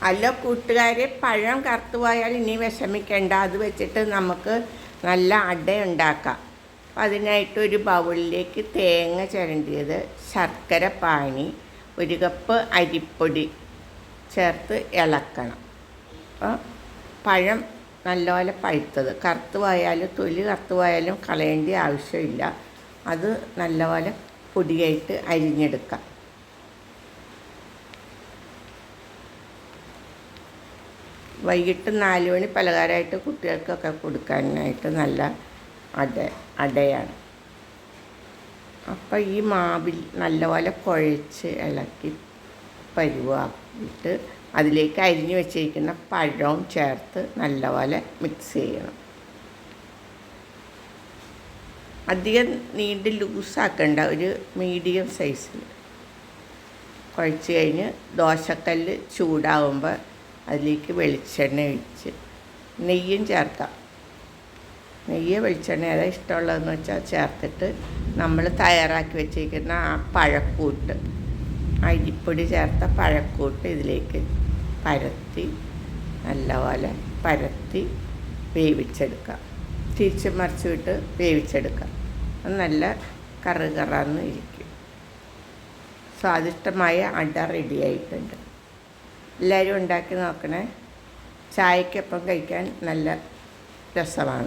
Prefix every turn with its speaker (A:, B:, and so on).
A: അല്ല കൂട്ടുകാരെ, പഴം കറുത്തു പോയാൽ ഇനി വിഷമിക്കേണ്ട. അത് വെച്ചിട്ട് നമുക്ക് നല്ല അട ഉണ്ടാക്കാം. അതിനായിട്ട് ഒരു ബൗളിലേക്ക് തേങ്ങ ചിരണ്ടിയത്, ശർക്കര പാനി, 1 കപ്പ് അരിപ്പൊടി ചേർത്ത് ഇളക്കണം. അപ്പോൾ പഴം നല്ലപോലെ പഴുത്തത്, കറുത്തു പോയാലും തൊലി കറുത്തു പോയാലും കളയേണ്ട ആവശ്യമില്ല. അത് നല്ലപോലെ പൊടിയായിട്ട് അരിഞ്ഞെടുക്കാം. വൈകിട്ട് 4 മണി പലഹാരമായിട്ട് കുട്ടികൾക്കൊക്കെ കൊടുക്കാനായിട്ട് നല്ല അടയാണ്. അപ്പോൾ ഈ മാവിൽ നല്ലപോലെ കുഴച്ച് ഇളക്കി പരുവാക്കിയിട്ട് അതിലേക്ക് അരിഞ്ഞു വെച്ചിരിക്കുന്ന പഴവും ചേർത്ത് നല്ലപോലെ മിക്സ് ചെയ്യണം. അധികം നീണ്ട് ലൂസാക്കണ്ട, ഒരു മീഡിയം സൈസിൽ കുഴച്ച് കഴിഞ്ഞ് ദോശക്കല്ല് ചൂടാവുമ്പോൾ അതിലേക്ക് വെളിച്ചെണ്ണ ഒഴിച്ച് നെയ്യും ചേർക്കാം. നെയ്യ് വെളിച്ചെണ്ണ ഏതാ ഇഷ്ടമുള്ളതെന്ന് വെച്ചാൽ ചേർത്തിട്ട് നമ്മൾ തയ്യാറാക്കി വെച്ചിരിക്കുന്ന ആ പഴക്കൂട്ട്, അരിപ്പൊടി ചേർത്ത പഴക്കൂട്ട് ഇതിലേക്ക് പരത്തി നല്ലപോലെ പരത്തി വേവിച്ചെടുക്കാം. തിരിച്ച് മറിച്ച് വിട്ട് വേവിച്ചെടുക്കാം. അത് നല്ല കറുകറാന്ന് ഇരിക്കും. സ്വാദിഷ്ടമായ അട റെഡിയായിട്ടുണ്ട്. എല്ലാവരും ഉണ്ടാക്കി നോക്കണേ. ചായക്കൊപ്പം കഴിക്കാൻ നല്ല രസമാണ്.